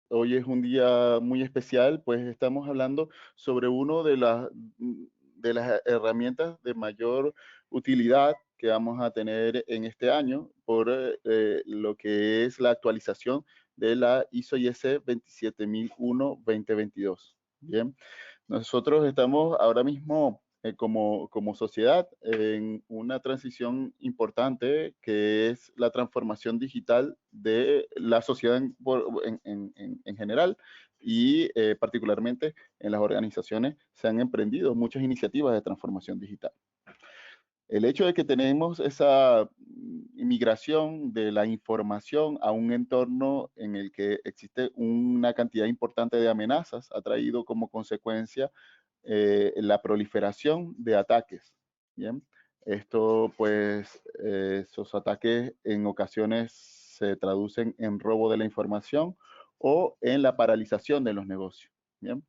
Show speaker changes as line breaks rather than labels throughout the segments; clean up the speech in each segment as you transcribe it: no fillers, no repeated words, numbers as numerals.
hoy es un día muy especial, pues estamos hablando sobre uno de las herramientas de mayor utilidad que vamos a tener en este año por lo que es la actualización de la ISO IS 27001-2022. Bien, nosotros estamos ahora mismo como sociedad en una transición importante que es la transformación digital de la sociedad en general y particularmente en las organizaciones se han emprendido muchas iniciativas de transformación digital. El hecho de que tenemos esa migración de la información a un entorno en el que existe una cantidad importante de amenazas ha traído como consecuencia la proliferación de ataques. ¿Bien? Esto, pues, esos ataques en ocasiones se traducen en robo de la información o en la paralización de los negocios. ¿Bien?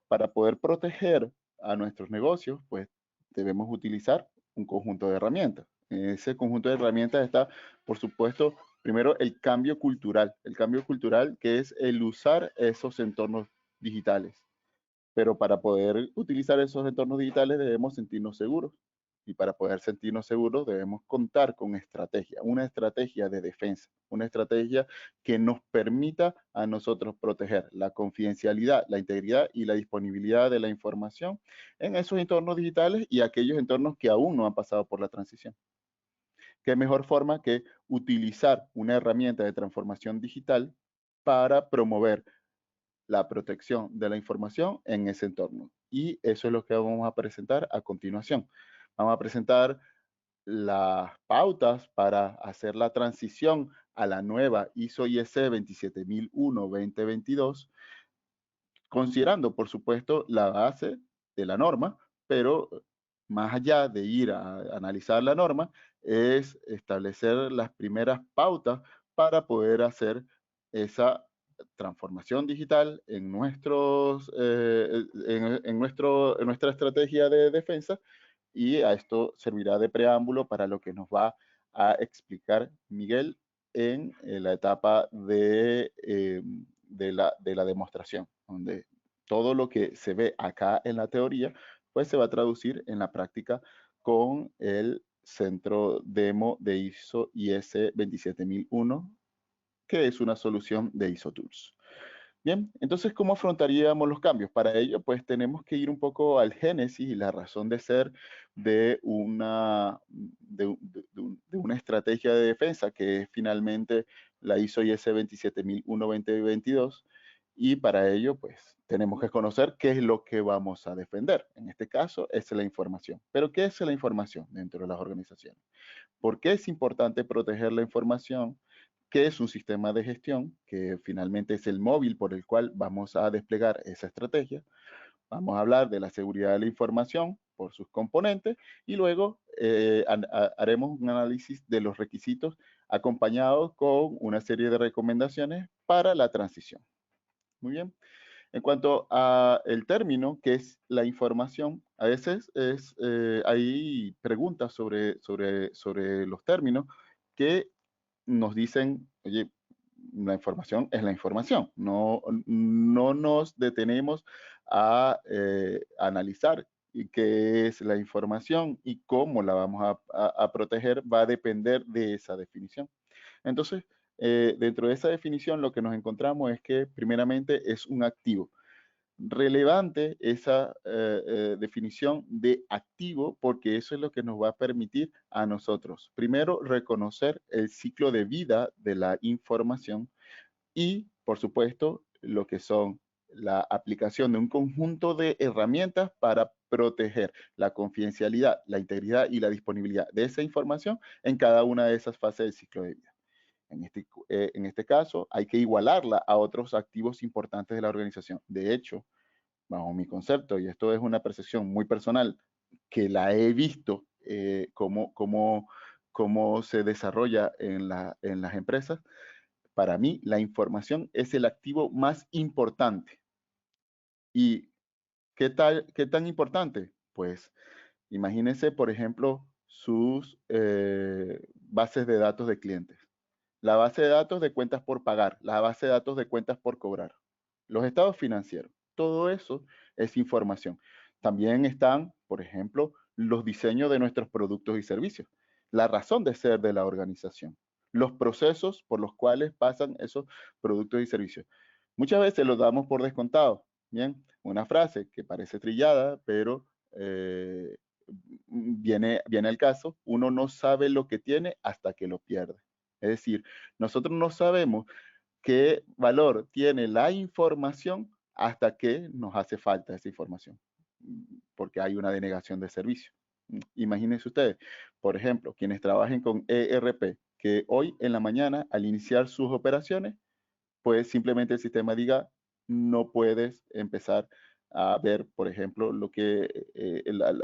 Para poder proteger a nuestros negocios, pues debemos utilizar un conjunto de herramientas. En ese conjunto de herramientas está, por supuesto, primero el cambio cultural que es el usar esos entornos digitales. Pero para poder utilizar esos entornos digitales debemos sentirnos seguros. Y para poder sentirnos seguros debemos contar con estrategia, una estrategia de defensa, una estrategia que nos permita a nosotros proteger la confidencialidad, la integridad y la disponibilidad de la información en esos entornos digitales y aquellos entornos que aún no han pasado por la transición. ¿Qué mejor forma que utilizar una herramienta de transformación digital para promover la protección de la información en ese entorno? Y eso es lo que vamos a presentar a continuación. Vamos a presentar las pautas para hacer la transición a la nueva ISO IEC 27001-2022, considerando, por supuesto, la base de la norma, pero más allá de ir a analizar la norma, es establecer las primeras pautas para poder hacer esa transformación digital en, en nuestra estrategia de defensa, y a esto servirá de preámbulo para lo que nos va a explicar Miguel en la etapa de la demostración, donde todo lo que se ve acá en la teoría, pues se va a traducir en la práctica con el centro demo de ISO IS 27001, que es una solución de ISO Tools. Bien, entonces, ¿cómo afrontaríamos los cambios? Para ello, pues tenemos que ir un poco al génesis y la razón de ser de una estrategia de defensa que es finalmente la ISO IS 27001-2022, y para ello, pues tenemos que conocer qué es lo que vamos a defender. En este caso, es la información. ¿Pero qué es la información dentro de las organizaciones? ¿Por qué es importante proteger la información? ¿Qué es un sistema de gestión? Que finalmente es el móvil por el cual vamos a desplegar esa estrategia. Vamos a hablar de la seguridad de la información por sus componentes y luego haremos un análisis de los requisitos acompañados con una serie de recomendaciones para la transición. Muy bien. En cuanto a el término, que es la información, a veces hay preguntas sobre los términos que nos dicen, oye, la información es la información. No nos detenemos a analizar qué es la información y cómo la vamos a proteger, va a depender de esa definición. Entonces, dentro de esa definición, lo que nos encontramos es que primeramente es un activo. Relevante esa definición de activo, porque eso es lo que nos va a permitir a nosotros, primero, reconocer el ciclo de vida de la información y, por supuesto, lo que son la aplicación de un conjunto de herramientas para proteger la confidencialidad, la integridad y la disponibilidad de esa información en cada una de esas fases del ciclo de vida. En este caso, hay que igualarla a otros activos importantes de la organización. De hecho, bajo mi concepto, y esto es una percepción muy personal, que la he visto cómo se desarrolla en las empresas, para mí la información es el activo más importante. ¿Y qué tan importante? Pues imagínense, por ejemplo, sus bases de datos de clientes, la base de datos de cuentas por pagar, la base de datos de cuentas por cobrar. los estados financieros. Todo eso es información. También están, por ejemplo, los diseños de nuestros productos y servicios, la razón de ser de la organización, los procesos por los cuales pasan esos productos y servicios. Muchas veces los damos por descontado. Bien, una frase que parece trillada, pero viene al caso, uno no sabe lo que tiene hasta que lo pierde. Es decir, nosotros no sabemos qué valor tiene la información hasta que nos hace falta esa información, porque hay una denegación de servicio. Imagínense ustedes, por ejemplo, quienes trabajen con ERP, que hoy en la mañana, al iniciar sus operaciones, pues simplemente el sistema diga, no puedes empezar a ver, por ejemplo, lo que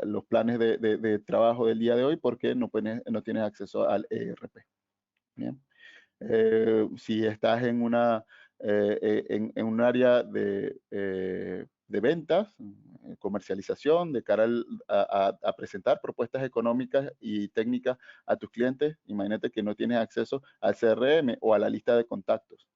los planes de trabajo del día de hoy porque no tienes acceso al ERP. Bien. Si estás en en un área de ventas, comercialización, de cara a presentar propuestas económicas y técnicas a tus clientes, imagínate que no tienes acceso al CRM o a la lista de contactos,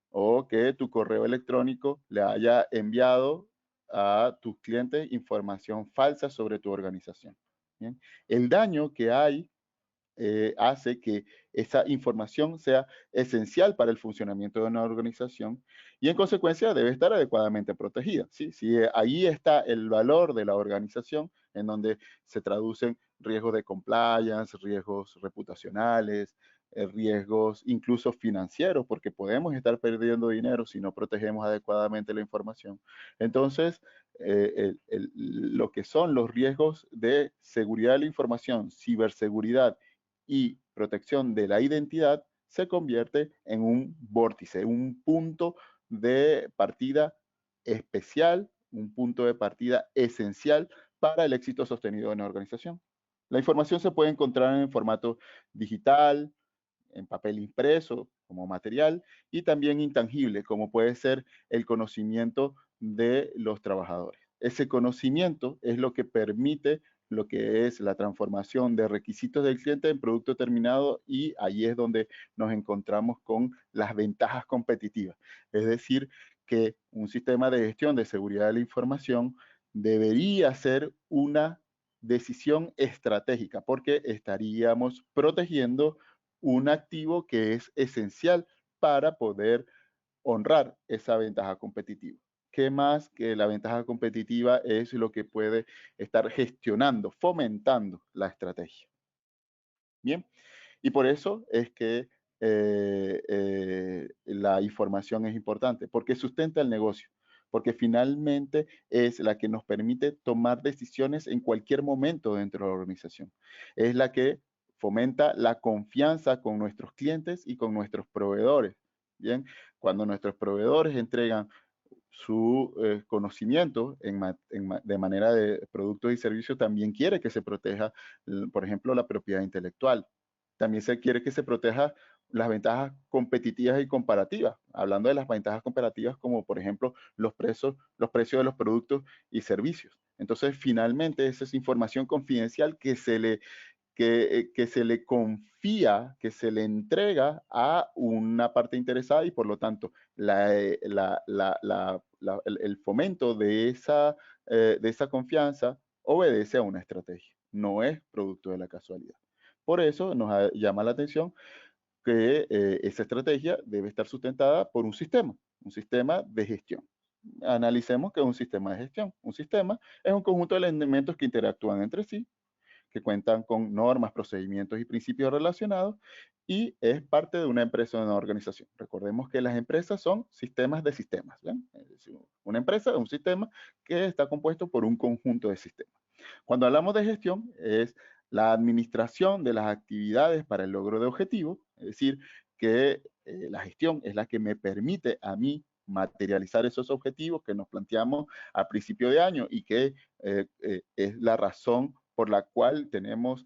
o que tu correo electrónico le haya enviado a tus clientes información falsa sobre tu organización. ¿Bien? El daño que hay hace que esa información sea esencial para el funcionamiento de una organización y en consecuencia debe estar adecuadamente protegida. ¿Sí? Si ahí está el valor de la organización en donde se traducen riesgos de compliance, riesgos reputacionales, riesgos incluso financieros, porque podemos estar perdiendo dinero si no protegemos adecuadamente la información. Entonces, lo que son los riesgos de seguridad de la información, ciberseguridad y protección de la identidad se convierte en un vórtice, un punto de partida especial, un punto de partida esencial para el éxito sostenido de una organización. La información se puede encontrar en formato digital, en papel impreso como material y también intangible, como puede ser el conocimiento de los trabajadores. Ese conocimiento es lo que permite lo que es la transformación de requisitos del cliente en producto terminado y ahí es donde nos encontramos con las ventajas competitivas. Es decir, que un sistema de gestión de seguridad de la información debería ser una decisión estratégica porque estaríamos protegiendo un activo que es esencial para poder honrar esa ventaja competitiva. ¿Qué más que la ventaja competitiva es lo que puede estar gestionando, fomentando la estrategia? Bien, y por eso es que la información es importante, porque sustenta el negocio, porque finalmente es la que nos permite tomar decisiones en cualquier momento dentro de la organización. Es la que fomenta la confianza con nuestros clientes y con nuestros proveedores. Bien, cuando nuestros proveedores entregan su conocimiento de manera de productos y servicios, también quiere que se proteja, por ejemplo, la propiedad intelectual. También se quiere que se proteja las ventajas competitivas y comparativas, hablando de las ventajas comparativas como por ejemplo los precios de los productos y servicios. Entonces, finalmente, esa es información confidencial que se le confía, que se le entrega a una parte interesada y por lo tanto el fomento de esa confianza obedece a una estrategia, no es producto de la casualidad. Por eso llama la atención que esa estrategia debe estar sustentada por un sistema de gestión. Analicemos qué es un sistema de gestión. Un sistema es un conjunto de elementos que interactúan entre sí, que cuentan con normas, procedimientos y principios relacionados y es parte de una empresa o de una organización. Recordemos que las empresas son sistemas de sistemas. ¿Ven? Es decir, una empresa es un sistema que está compuesto por un conjunto de sistemas. Cuando hablamos de gestión, es la administración de las actividades para el logro de objetivos, es decir, que la gestión es la que me permite a mí materializar esos objetivos que nos planteamos a principio de año y que es la razón por la cual tenemos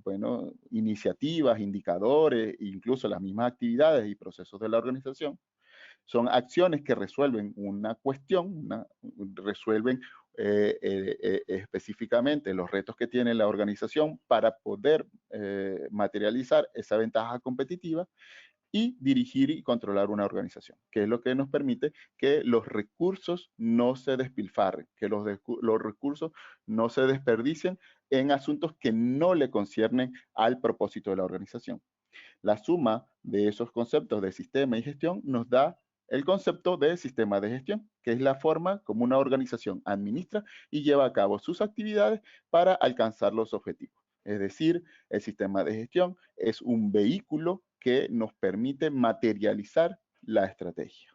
bueno, iniciativas, indicadores, incluso las mismas actividades y procesos de la organización. Son acciones que resuelven una cuestión, resuelven específicamente los retos que tiene la organización para poder materializar esa ventaja competitiva y dirigir y controlar una organización, que es lo que nos permite que los recursos no se despilfarren, que los recursos no se desperdicien en asuntos que no le conciernen al propósito de la organización. La suma de esos conceptos de sistema y gestión nos da el concepto de sistema de gestión, que es la forma como una organización administra y lleva a cabo sus actividades para alcanzar los objetivos. Es decir, el sistema de gestión es un vehículo que nos permite materializar la estrategia.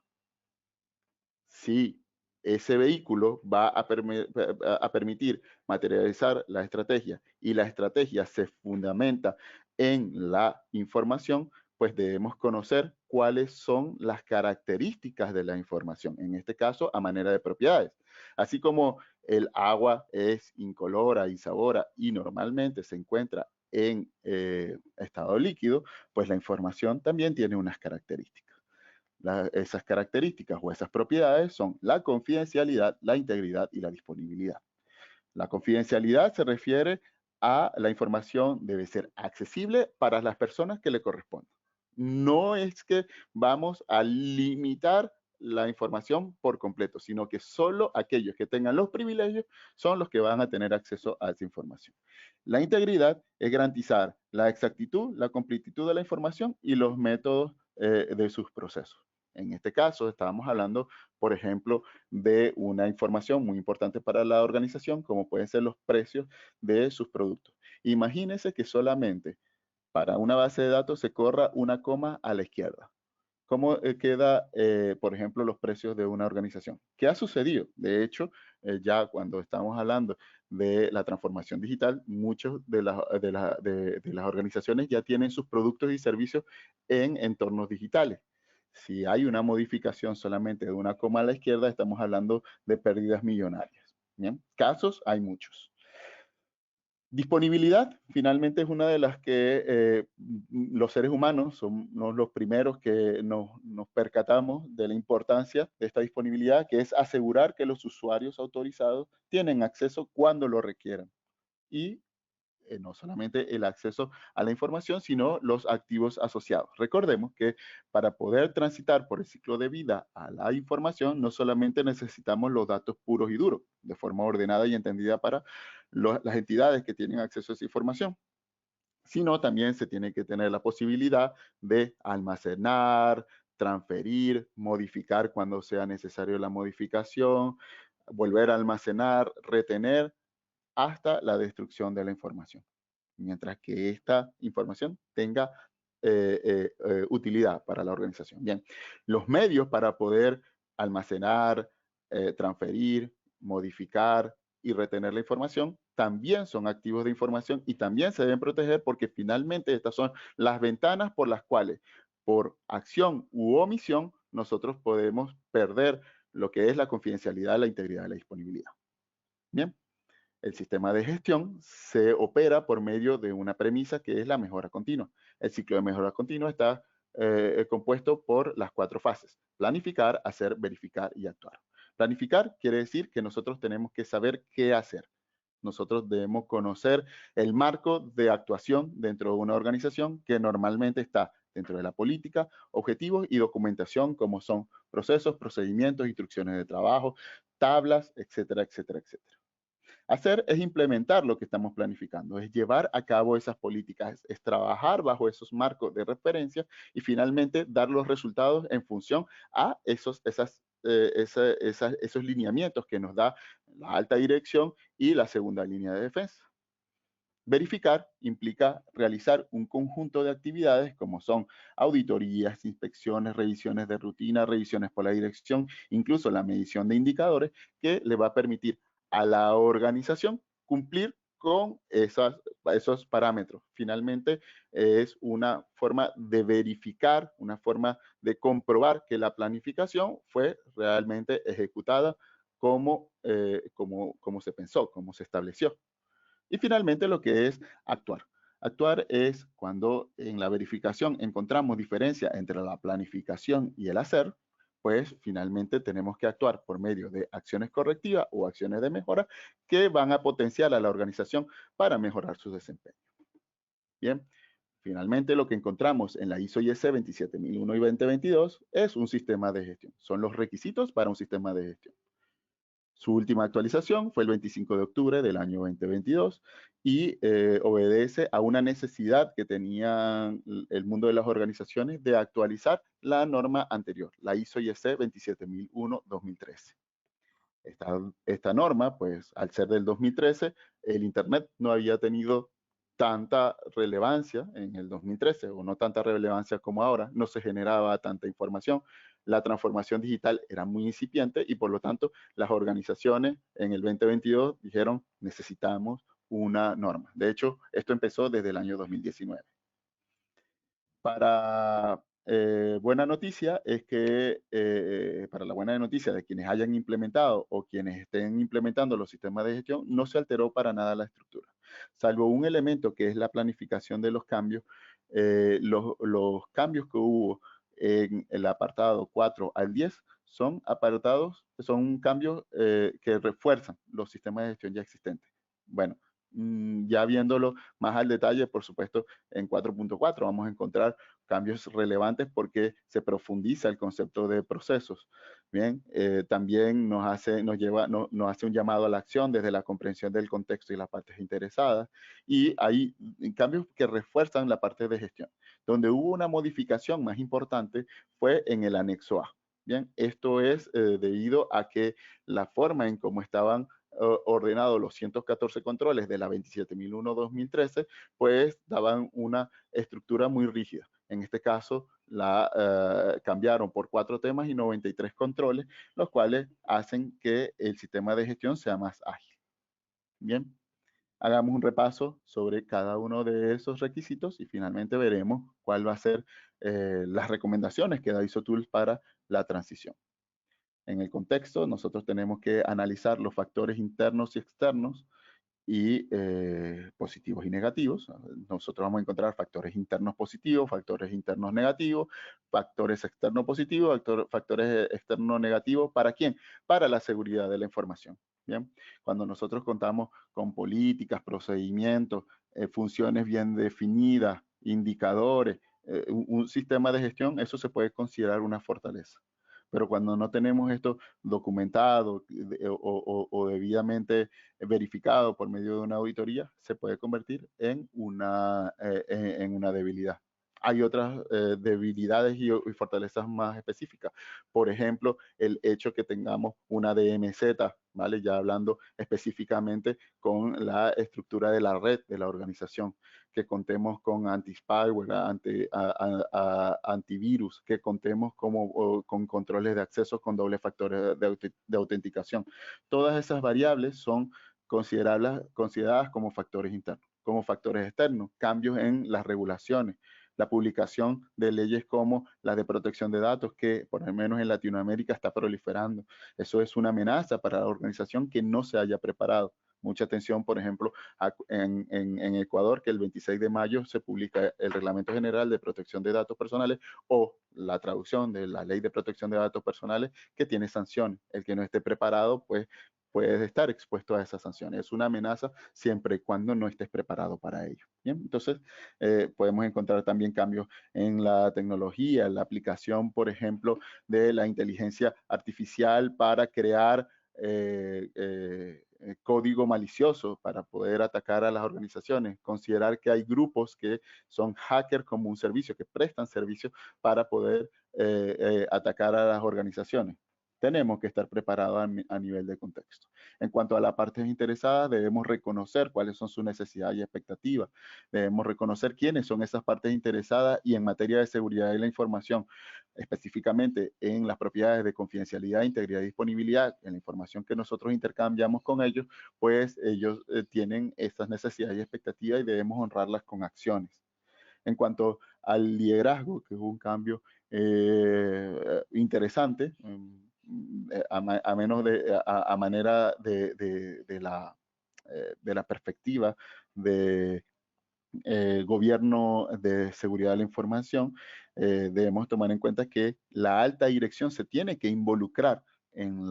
Si ese vehículo va a permitir materializar la estrategia y la estrategia se fundamenta en la información, pues debemos conocer cuáles son las características de la información, en este caso a manera de propiedades. Así como el agua es incolora, insabora y normalmente se encuentra en estado líquido, pues la información también tiene unas características. Esas características o esas propiedades son la confidencialidad, la integridad y la disponibilidad. La confidencialidad se refiere a la información debe ser accesible para las personas que le correspondan. No es que vamos a limitar la información por completo, sino que solo aquellos que tengan los privilegios son los que van a tener acceso a esa información. La integridad es garantizar la exactitud, la completitud de la información y los métodos de sus procesos. En este caso, estábamos hablando, por ejemplo, de una información muy importante para la organización, como pueden ser los precios de sus productos. Imagínense que solamente para una base de datos se corra una coma a la izquierda. ¿Cómo queda, por ejemplo, los precios de una organización? ¿Qué ha sucedido? De hecho, ya cuando estamos hablando de la transformación digital, muchos de las organizaciones ya tienen sus productos y servicios en entornos digitales. Si hay una modificación solamente de una coma a la izquierda, estamos hablando de pérdidas millonarias. ¿Bien? Casos hay muchos. Disponibilidad, finalmente, es una de las que los seres humanos somos los primeros que nos percatamos de la importancia de esta disponibilidad, que es asegurar que los usuarios autorizados tienen acceso cuando lo requieran. Y no solamente el acceso a la información, sino los activos asociados. Recordemos que para poder transitar por el ciclo de vida a la información, no solamente necesitamos los datos puros y duros, de forma ordenada y entendida para las entidades que tienen acceso a esa información, sino también se tiene que tener la posibilidad de almacenar, transferir, modificar cuando sea necesario la modificación, volver a almacenar, retener hasta la destrucción de la información, mientras que esta información tenga utilidad para la organización. Bien, los medios para poder almacenar, transferir, modificar y retener la información también son activos de información y también se deben proteger porque finalmente estas son las ventanas por las cuales, por acción u omisión, nosotros podemos perder lo que es la confidencialidad, la integridad y la disponibilidad. Bien. El sistema de gestión se opera por medio de una premisa que es la mejora continua. El ciclo de mejora continua está compuesto por las 4 fases: planificar, hacer, verificar y actuar. Planificar quiere decir que nosotros tenemos que saber qué hacer. Nosotros debemos conocer el marco de actuación dentro de una organización que normalmente está dentro de la política, objetivos y documentación, como son procesos, procedimientos, instrucciones de trabajo, tablas, etcétera, etcétera, etcétera. Hacer es implementar lo que estamos planificando, es llevar a cabo esas políticas, es trabajar bajo esos marcos de referencia y finalmente dar los resultados en función a esos lineamientos que nos da la alta dirección y la segunda línea de defensa. Verificar implica realizar un conjunto de actividades como son auditorías, inspecciones, revisiones de rutina, revisiones por la dirección, incluso la medición de indicadores que le va a permitir a la organización cumplir con esos parámetros. Finalmente, es una forma de verificar, una forma de comprobar que la planificación fue realmente ejecutada como se pensó, como se estableció. Y finalmente lo que es actuar. Actuar es cuando en la verificación encontramos diferencia entre la planificación y el hacer, pues finalmente tenemos que actuar por medio de acciones correctivas o acciones de mejora que van a potenciar a la organización para mejorar su desempeño. Bien, Finalmente, lo que encontramos en la ISO IEC 27001 y 2022 es un sistema de gestión. Son los requisitos para un sistema de gestión. Su última actualización fue el 25 de octubre del año 2022 y obedece a una necesidad que tenía el mundo de las organizaciones de actualizar la norma anterior, la ISO IEC 27001-2013. Esta norma, pues al ser del 2013, el Internet no había tenido tanta relevancia en el 2013 o no tanta relevancia como ahora, no se generaba tanta información, la transformación digital era muy incipiente y por lo tanto las organizaciones en el 2022 dijeron necesitamos una norma. De hecho, esto empezó desde el año 2019. Para buena noticia es que, para la buena noticia de quienes hayan implementado o quienes estén implementando los sistemas de gestión, no se alteró para nada la estructura. Salvo un elemento que es la planificación de los cambios, los cambios que hubo en el apartado 4 al 10 son apartados, son cambios que refuerzan los sistemas de gestión ya existentes. Bueno, ya viéndolo más al detalle, por supuesto, en 4.4 vamos a encontrar cambios relevantes porque se profundiza el concepto de procesos. Bien, también nos hace un llamado a la acción desde la comprensión del contexto y las partes interesadas. Y hay cambios que refuerzan la parte de gestión. Donde hubo una modificación más importante fue en el anexo A. Bien, esto es debido a que la forma en cómo estaban ordenados los 114 controles de la 27001-2013, pues daban una estructura muy rígida. En este caso, la cambiaron por 4 temas y 93 controles, los cuales hacen que el sistema de gestión sea más ágil. Bien, hagamos un repaso sobre cada uno de esos requisitos y finalmente veremos cuál va a ser las recomendaciones que da ISO Tools para la transición. En el contexto, nosotros tenemos que analizar los factores internos y externos y positivos y negativos. Nosotros vamos a encontrar factores internos positivos, factores internos negativos, factores externos positivos, factores externos negativos. ¿Para quién? Para la seguridad de la información. Bien, cuando nosotros contamos con políticas, procedimientos, funciones bien definidas, indicadores, un sistema de gestión, eso se puede considerar una fortaleza. Pero cuando no tenemos esto documentado o debidamente verificado por medio de una auditoría, se puede convertir en una debilidad. Hay otras debilidades y fortalezas más específicas. Por ejemplo, el hecho que tengamos una DMZ, ¿vale? Ya hablando específicamente con la estructura de la red de la organización, que contemos con anti-spyware, antivirus, que contemos con controles de acceso con doble factor de autenticación. Todas esas variables son consideradas como factores internos. Como factores externos, cambios en las regulaciones, la publicación de leyes como las de protección de datos, que por lo menos en Latinoamérica está proliferando. Eso es una amenaza para la organización que no se haya preparado. Mucha atención, por ejemplo, en Ecuador, que el 26 de mayo se publica el Reglamento General de Protección de Datos Personales o la traducción de la Ley de Protección de Datos Personales, que tiene sanciones. El que no esté preparado, pues puedes estar expuesto a esas sanciones. Es una amenaza siempre y cuando no estés preparado para ello. Bien, entonces podemos encontrar también cambios en la tecnología, la aplicación, por ejemplo, de la inteligencia artificial para crear código malicioso para poder atacar a las organizaciones, considerar que hay grupos que son hackers como un servicio, que prestan servicios para poder atacar a las organizaciones. Tenemos que estar preparados a nivel de contexto. En cuanto a las partes interesadas, debemos reconocer cuáles son sus necesidades y expectativas. Debemos reconocer quiénes son esas partes interesadas y en materia de seguridad de la información, específicamente en las propiedades de confidencialidad, integridad y disponibilidad, en la información que nosotros intercambiamos con ellos, pues ellos tienen estas necesidades y expectativas y debemos honrarlas con acciones. En cuanto al liderazgo, que es un cambio interesante, a menos a manera de la perspectiva de gobierno de seguridad de la información, debemos tomar en cuenta que la alta dirección se tiene que involucrar en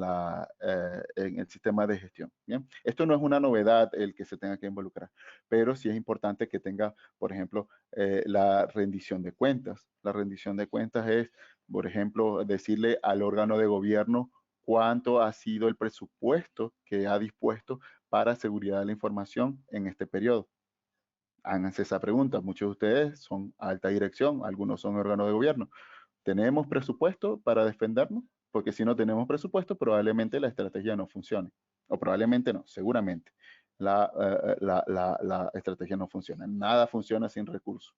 el sistema de gestión. ¿Bien? Esto no es una novedad el que se tenga que involucrar, pero sí es importante que tenga, por ejemplo, la rendición de cuentas. La rendición de cuentas es, por ejemplo, decirle al órgano de gobierno cuánto ha sido el presupuesto que ha dispuesto para seguridad de la información en este periodo. Háganse esa pregunta. Muchos de ustedes son alta dirección, algunos son órganos de gobierno. ¿Tenemos presupuesto para defendernos? Porque si no tenemos presupuesto, probablemente la estrategia no funcione. O probablemente no, seguramente la estrategia no funciona. Nada funciona sin recursos.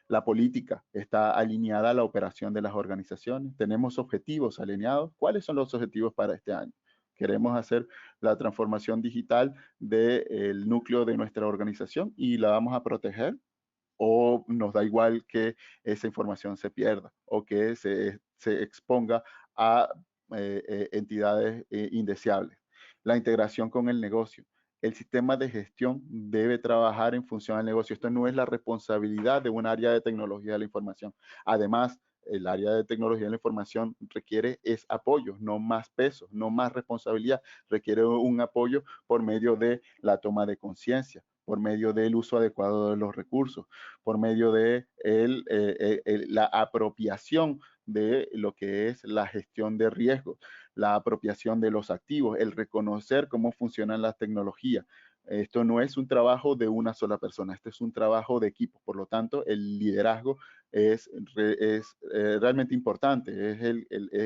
La política está alineada a la operación de las organizaciones. Tenemos objetivos alineados. ¿Cuáles son los objetivos para este año? Queremos hacer la transformación digital del núcleo de nuestra organización y la vamos a proteger, o nos da igual que esa información se pierda o que se exponga a entidades indeseables. La integración con el negocio. El sistema de gestión debe trabajar en función al negocio. Esto no es la responsabilidad de un área de tecnología de la información. Además, el área de tecnología de la información requiere es apoyo, no más peso, no más responsabilidad. Requiere un apoyo por medio de la toma de conciencia, por medio del uso adecuado de los recursos, por medio de la apropiación de lo que es la gestión de riesgos, la apropiación de los activos, el reconocer cómo funcionan las tecnologías. Esto no es un trabajo de una sola persona, este es un trabajo de equipo. Por lo tanto, el liderazgo es realmente importante,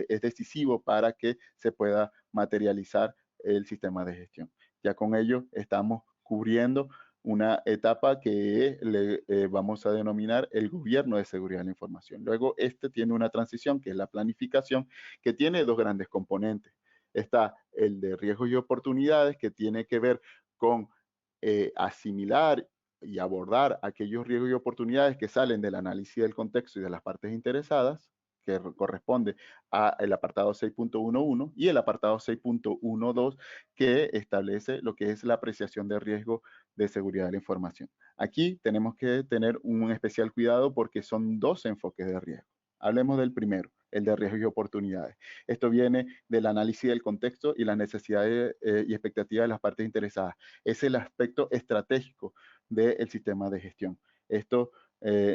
es decisivo para que se pueda materializar el sistema de gestión. Ya con ello estamos cubriendo una etapa que le vamos a denominar el gobierno de seguridad de la información. Luego, este tiene una transición, que es la planificación, que tiene dos grandes componentes. Está el de riesgos y oportunidades, que tiene que ver con asimilar y abordar aquellos riesgos y oportunidades que salen del análisis del contexto y de las partes interesadas, que corresponde al apartado 6.11 y el apartado 6.12, que establece lo que es la apreciación de riesgo de seguridad de la información. Aquí tenemos que tener un especial cuidado porque son dos enfoques de riesgo. Hablemos del primero, el de riesgos y oportunidades. Esto viene del análisis del contexto y las necesidades y expectativas de las partes interesadas. Es el aspecto estratégico del sistema de gestión. Esto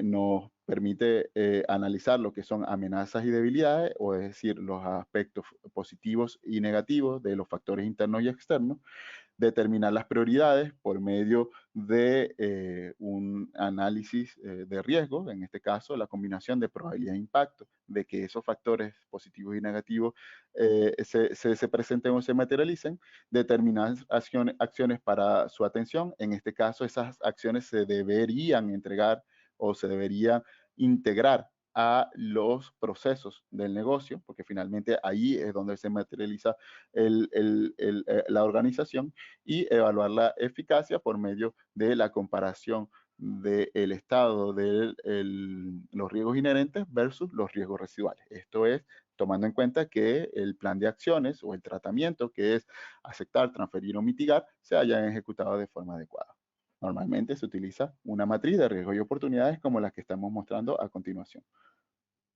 nos permite analizar lo que son amenazas y debilidades, o es decir, los aspectos positivos y negativos de los factores internos y externos, determinar las prioridades por medio de un análisis de riesgo, en este caso la combinación de probabilidad e impacto, de que esos factores positivos y negativos se presenten o se materialicen, determinar acciones para su atención. En este caso, esas acciones se deberían entregar o se deberían integrar a los procesos del negocio, porque finalmente ahí es donde se materializa la organización, y evaluar la eficacia por medio de la comparación del estado de los riesgos inherentes versus los riesgos residuales. Esto es tomando en cuenta que el plan de acciones o el tratamiento, que es aceptar, transferir o mitigar, se hayan ejecutado de forma adecuada. Normalmente se utiliza una matriz de riesgos y oportunidades como las que estamos mostrando a continuación.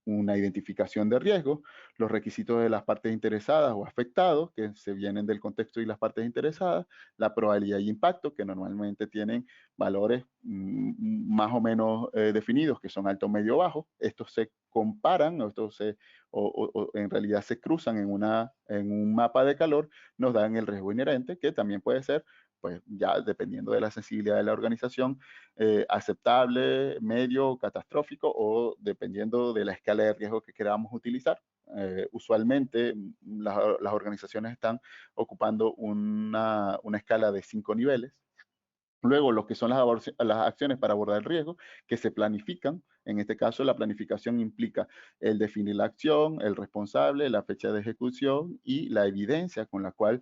Una identificación de riesgo, los requisitos de las partes interesadas o afectados, que se vienen del contexto y las partes interesadas, la probabilidad y impacto, que normalmente tienen valores más o menos definidos, que son alto, medio, bajo. Estos se comparan, o en realidad se cruzan en un mapa de calor, nos dan el riesgo inherente, que también puede ser, pues ya dependiendo de la sensibilidad de la organización, aceptable, medio, catastrófico, o dependiendo de la escala de riesgo que queramos utilizar. Usualmente las organizaciones están ocupando una escala de 5 niveles. Luego, lo que son las acciones para abordar el riesgo, que se planifican. En este caso, la planificación implica el definir la acción, el responsable, la fecha de ejecución y la evidencia con la cual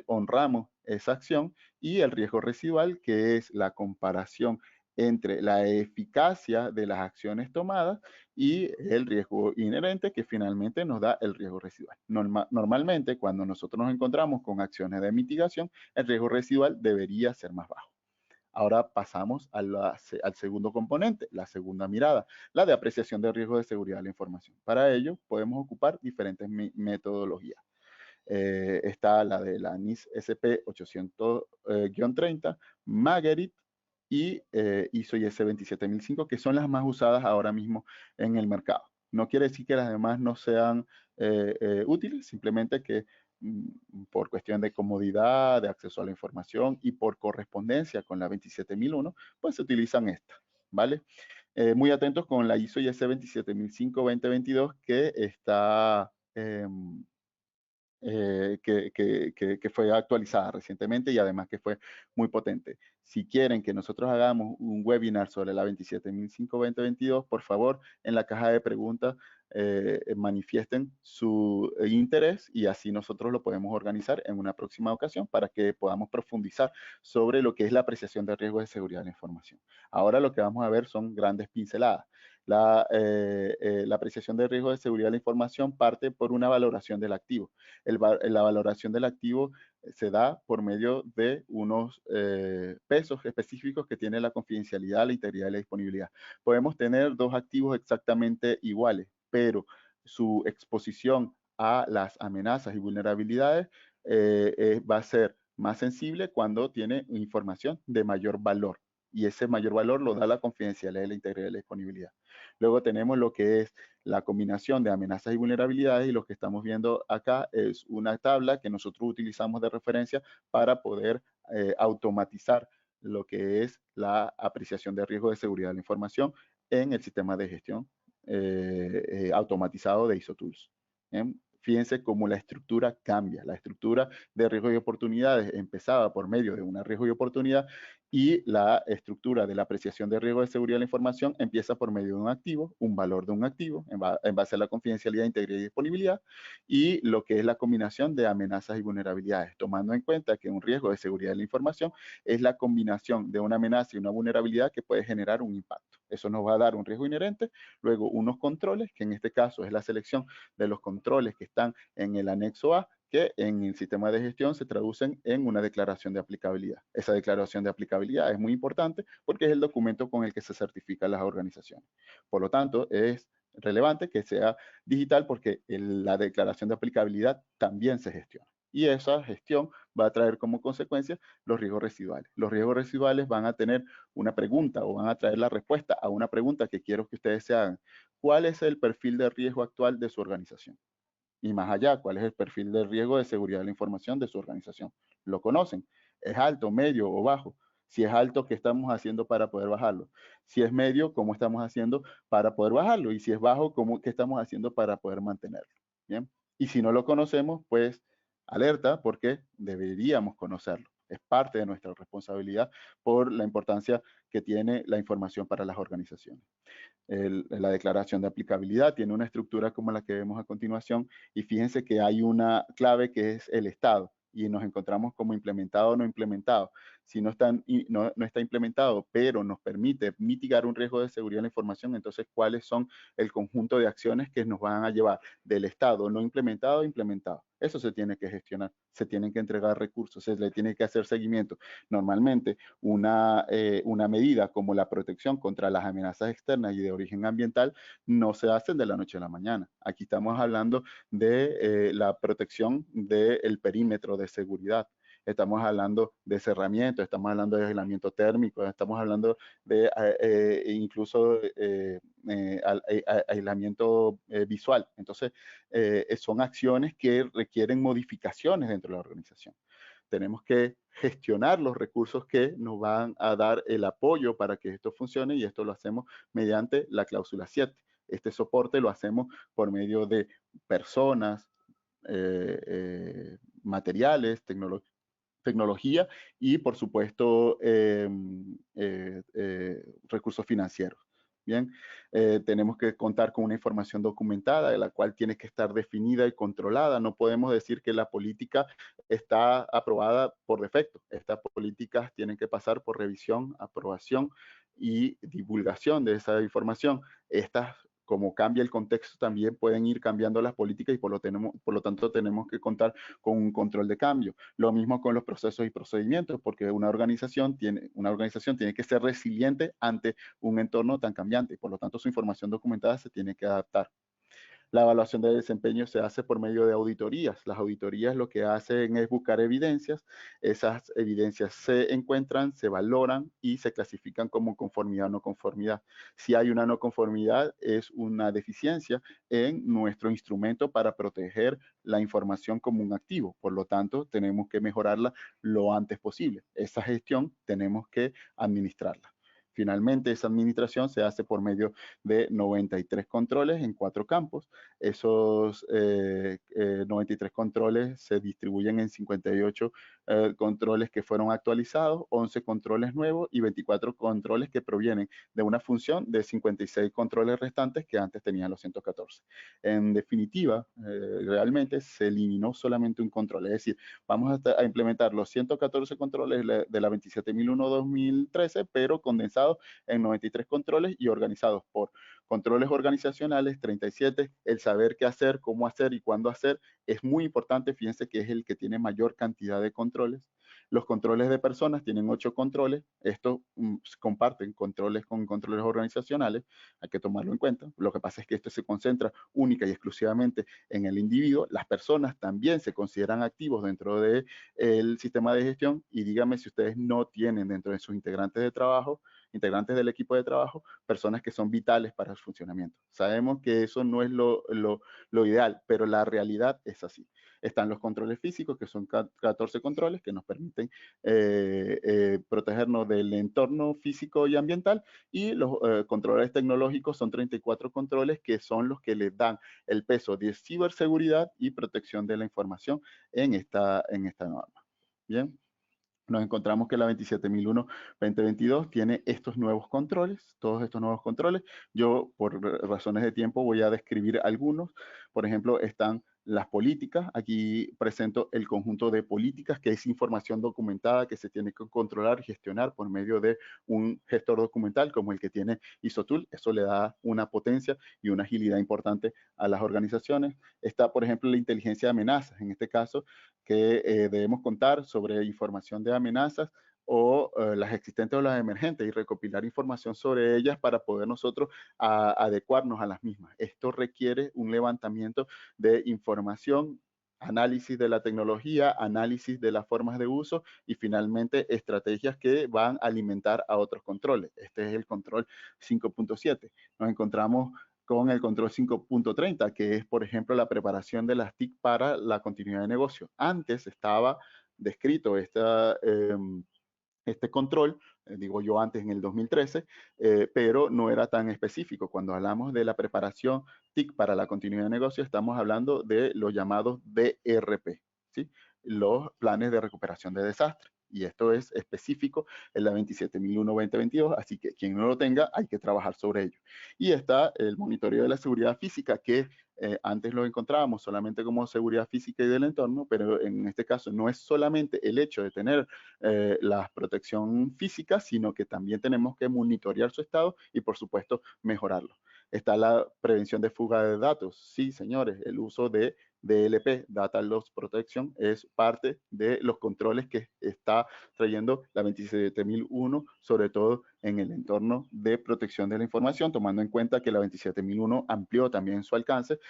honramos esa acción, y el riesgo residual, que es la comparación entre la eficacia de las acciones tomadas y el riesgo inherente, que finalmente nos da el riesgo residual. Normalmente, cuando nosotros nos encontramos con acciones de mitigación, el riesgo residual debería ser más bajo. Ahora pasamos al segundo componente, la segunda mirada, la de apreciación de riesgo de seguridad de la información. Para ello podemos ocupar diferentes metodologías. está la de la NIS SP 800-30, Marguerite y ISO IS 27005, que son las más usadas ahora mismo en el mercado. No quiere decir que las demás no sean útiles, simplemente que por cuestión de comodidad, de acceso a la información y por correspondencia con la 27001, pues se utilizan estas, ¿vale? Muy atentos con la ISO IS 27005-2022 que está que fue actualizada recientemente y además que fue muy potente. Si quieren que nosotros hagamos un webinar sobre la 27005-2022, por favor, en la caja de preguntas manifiesten su interés y así nosotros lo podemos organizar en una próxima ocasión para que podamos profundizar sobre lo que es la apreciación de riesgos de seguridad de la información. Ahora lo que vamos a ver son grandes pinceladas. La apreciación de riesgo de seguridad de la información parte por una valoración del activo. La valoración del activo se da por medio de unos pesos específicos que tiene la confidencialidad, la integridad y la disponibilidad. Podemos tener dos activos exactamente iguales, pero su exposición a las amenazas y vulnerabilidades va a ser más sensible cuando tiene información de mayor valor. Y ese mayor valor lo da la confidencialidad, la integridad y la disponibilidad. Luego tenemos lo que es la combinación de amenazas y vulnerabilidades y lo que estamos viendo acá es una tabla que nosotros utilizamos de referencia para poder automatizar lo que es la apreciación de riesgo de seguridad de la información en el sistema de gestión automatizado de ISO Tools. Fíjense cómo la estructura cambia. La estructura de riesgos y oportunidades empezaba por medio de una riesgo y oportunidad y la estructura de la apreciación de riesgo de seguridad de la información empieza por medio de un activo, un valor de un activo, en base a la confidencialidad, integridad y disponibilidad, y lo que es la combinación de amenazas y vulnerabilidades, tomando en cuenta que un riesgo de seguridad de la información es la combinación de una amenaza y una vulnerabilidad que puede generar un impacto. Eso nos va a dar un riesgo inherente, luego unos controles, que en este caso es la selección de los controles que están en el anexo A, que en el sistema de gestión se traducen en una declaración de aplicabilidad. Esa declaración de aplicabilidad es muy importante porque es el documento con el que se certifican las organizaciones. Por lo tanto, es relevante que sea digital porque la declaración de aplicabilidad también se gestiona. Y esa gestión va a traer como consecuencia los riesgos residuales. Los riesgos residuales van a tener una pregunta o van a traer la respuesta a una pregunta que quiero que ustedes se hagan. ¿Cuál es el perfil de riesgo actual de su organización? Y más allá, ¿cuál es el perfil de riesgo de seguridad de la información de su organización? ¿Lo conocen? ¿Es alto, medio o bajo? Si es alto, ¿qué estamos haciendo para poder bajarlo? Si es medio, ¿cómo estamos haciendo para poder bajarlo? Y si es bajo, ¿qué estamos haciendo para poder mantenerlo? Bien. Y si no lo conocemos, pues alerta porque deberíamos conocerlo. Es parte de nuestra responsabilidad por la importancia que tiene la información para las organizaciones. La declaración de aplicabilidad tiene una estructura como la que vemos a continuación y fíjense que hay una clave que es el estado y nos encontramos como implementado o no implementado. Si no, no está implementado, pero nos permite mitigar un riesgo de seguridad de la información, entonces, ¿cuáles son el conjunto de acciones que nos van a llevar del estado no implementado a implementado? Eso se tiene que gestionar, se tienen que entregar recursos, se le tiene que hacer seguimiento. Normalmente, una medida como la protección contra las amenazas externas y de origen ambiental no se hacen de la noche a la mañana. Aquí estamos hablando de la protección del perímetro de seguridad. Estamos hablando de cerramiento, estamos hablando de aislamiento térmico, estamos hablando de incluso aislamiento visual. Entonces, son acciones que requieren modificaciones dentro de la organización. Tenemos que gestionar los recursos que nos van a dar el apoyo para que esto funcione y esto lo hacemos mediante la cláusula 7. Este soporte lo hacemos por medio de personas, materiales, tecnología y, por supuesto, recursos financieros. Bien, tenemos que contar con una información documentada de la cual tiene que estar definida y controlada. No podemos decir que la política está aprobada por defecto. Estas políticas tienen que pasar por revisión, aprobación y divulgación de esa información. Estas, como cambia el contexto, también pueden ir cambiando las políticas y por lo tanto tenemos que contar con un control de cambio. Lo mismo con los procesos y procedimientos, porque una organización tiene que ser resiliente ante un entorno tan cambiante y por lo tanto su información documentada se tiene que adaptar. La evaluación de desempeño se hace por medio de auditorías. Las auditorías lo que hacen es buscar evidencias. Esas evidencias se encuentran, se valoran y se clasifican como conformidad o no conformidad. Si hay una no conformidad, es una deficiencia en nuestro instrumento para proteger la información como un activo. Por lo tanto, tenemos que mejorarla lo antes posible. Esa gestión tenemos que administrarla. Finalmente, esa administración se hace por medio de 93 controles en 4 campos. Esos 93 controles se distribuyen en 58 controles que fueron actualizados, 11 controles nuevos y 24 controles que provienen de una función de 56 controles restantes que antes tenían los 114. En definitiva, realmente se eliminó solamente un control, es decir, vamos a implementar los 114 controles de la 27001-2013, pero condensados en 93 controles y organizados por controles organizacionales, 37, el saber qué hacer, cómo hacer y cuándo hacer, es muy importante, fíjense que es el que tiene mayor cantidad de controles. Los controles de personas tienen 8 controles, estos comparten controles con controles organizacionales, hay que tomarlo en cuenta. Lo que pasa es que esto se concentra única y exclusivamente en el individuo. Las personas también se consideran activos dentro del sistema de gestión y díganme si ustedes no tienen dentro de sus integrantes de trabajo, integrantes del equipo de trabajo, personas que son vitales para el funcionamiento. Sabemos que eso no es lo ideal, pero la realidad es así. Están los controles físicos, que son 14 controles que nos permiten protegernos del entorno físico y ambiental, y los controles tecnológicos son 34 controles que son los que les dan el peso de ciberseguridad y protección de la información en esta norma. Bien. Nos encontramos que la 27001-2022 tiene estos nuevos controles, todos estos nuevos controles. Yo, por razones de tiempo, voy a describir algunos. Por ejemplo, están las políticas. Aquí presento el conjunto de políticas, que es información documentada que se tiene que controlar y gestionar por medio de un gestor documental como el que tiene ISOTOOL. Eso le da una potencia y una agilidad importante a las organizaciones. Está, por ejemplo, la inteligencia de amenazas. En este caso, que debemos contar sobre información de amenazas o las existentes o las emergentes y recopilar información sobre ellas para poder nosotros adecuarnos a las mismas. Esto requiere un levantamiento de información, análisis de la tecnología, análisis de las formas de uso y finalmente estrategias que van a alimentar a otros controles. Este es el control 5.7. Nos encontramos con el control 5.30, que es, por ejemplo, la preparación de las TIC para la continuidad de negocio. Antes estaba descrito este control, digo yo antes en el 2013, pero no era tan específico. Cuando hablamos de la preparación TIC para la continuidad de negocio, estamos hablando de los llamados DRP, ¿sí? Los planes de recuperación de desastre. Y esto es específico en la 27001-2022, así que quien no lo tenga, hay que trabajar sobre ello. Y está el monitoreo de la seguridad física, que antes lo encontrábamos solamente como seguridad física y del entorno, pero en este caso no es solamente el hecho de tener la protección física, sino que también tenemos que monitorear su estado y, por supuesto, mejorarlo. Está la prevención de fuga de datos. Sí, señores, el uso de DLP, Data Loss Protection, es parte de los controles que está trayendo la 27001, sobre todo en el entorno de protección de la información, tomando en cuenta que la 27001 amplió también su alcance,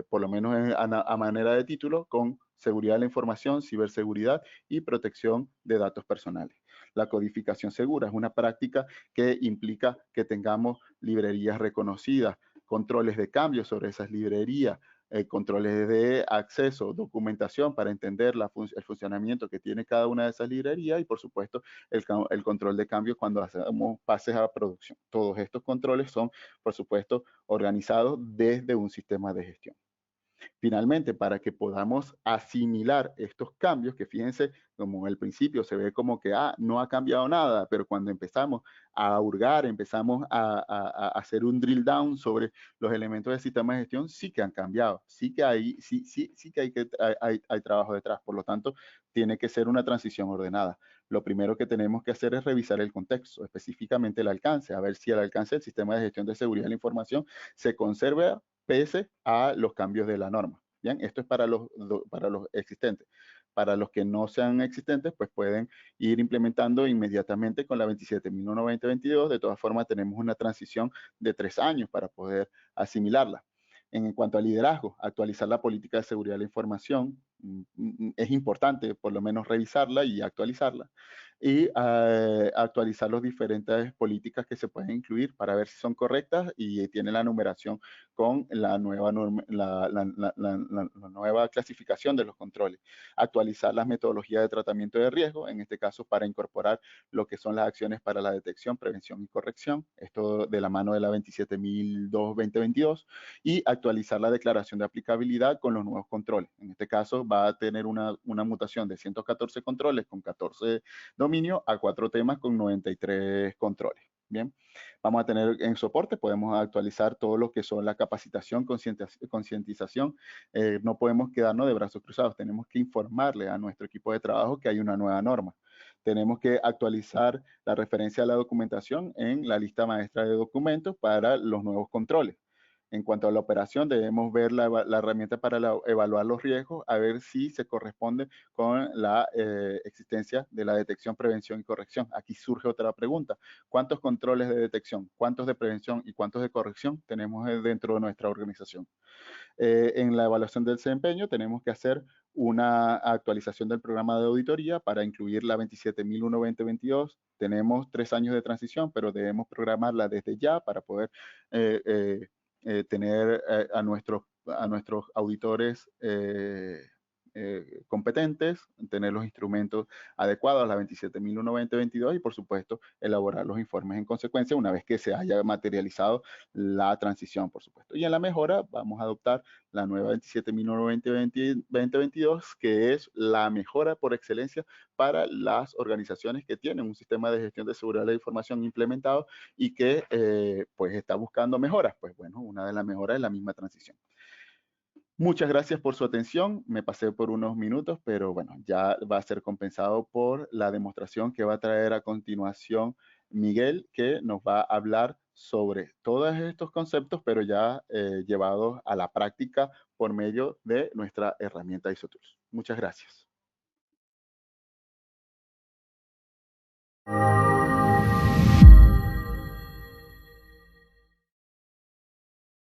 por lo menos a manera de título, con seguridad de la información, ciberseguridad y protección de datos personales. La codificación segura es una práctica que implica que tengamos librerías reconocidas, controles de cambio sobre esas librerías, controles de acceso, documentación para entender el funcionamiento que tiene cada una de esas librerías y, por supuesto, el control de cambio cuando hacemos pases a producción. Todos estos controles son, por supuesto, organizados desde un sistema de gestión. Finalmente, para que podamos asimilar estos cambios, que fíjense, como en el principio se ve como que no ha cambiado nada, pero cuando empezamos a hurgar, empezamos a hacer un drill down sobre los elementos del sistema de gestión, sí que han cambiado, sí que hay trabajo detrás, por lo tanto, tiene que ser una transición ordenada. Lo primero que tenemos que hacer es revisar el contexto, específicamente el alcance, a ver si el alcance del sistema de gestión de seguridad de la información se conserva pese a los cambios de la norma. Bien, esto es para los existentes. Para los que no sean existentes, pues pueden ir implementando inmediatamente con la 27001-2022. De todas formas, tenemos una transición de 3 años para poder asimilarla. En cuanto al liderazgo, actualizar la política de seguridad de la información, es importante por lo menos revisarla y actualizarla, y actualizar las diferentes políticas que se pueden incluir para ver si son correctas y tienen la numeración con la nueva, la nueva clasificación de los controles. Actualizar las metodologías de tratamiento de riesgo, en este caso para incorporar lo que son las acciones para la detección, prevención y corrección, esto de la mano de la 27002-2022, y actualizar la declaración de aplicabilidad con los nuevos controles. En este caso va a tener una mutación de 114 controles con 14 dominios a 4 temas con 93 controles. Bien, vamos a tener en soporte, podemos actualizar todo lo que son la capacitación, concientización. No podemos quedarnos de brazos cruzados, tenemos que informarle a nuestro equipo de trabajo que hay una nueva norma. Tenemos que actualizar la referencia a la documentación en la lista maestra de documentos para los nuevos controles. En cuanto a la operación, debemos ver la herramienta para evaluar los riesgos, a ver si se corresponde con la existencia de la detección, prevención y corrección. Aquí surge otra pregunta. ¿Cuántos controles de detección, cuántos de prevención y cuántos de corrección tenemos dentro de nuestra organización? En la evaluación del desempeño tenemos que hacer una actualización del programa de auditoría para incluir la 27001-2022. Tenemos 3 años de transición, pero debemos programarla desde ya para poder tener a nuestros auditores competentes, tener los instrumentos adecuados a la 27001-2022 y por supuesto elaborar los informes en consecuencia una vez que se haya materializado la transición, por supuesto. Y en la mejora vamos a adoptar la nueva 27001-2022, que es la mejora por excelencia para las organizaciones que tienen un sistema de gestión de seguridad de la información implementado y que pues está buscando mejoras. Pues bueno, una de las mejoras es la misma transición. Muchas gracias por su atención. Me pasé por unos minutos, pero bueno, ya va a ser compensado por la demostración que va a traer a continuación Miguel, que nos va a hablar sobre todos estos conceptos, pero ya llevados a la práctica por medio de nuestra herramienta ISO Tools. Muchas gracias.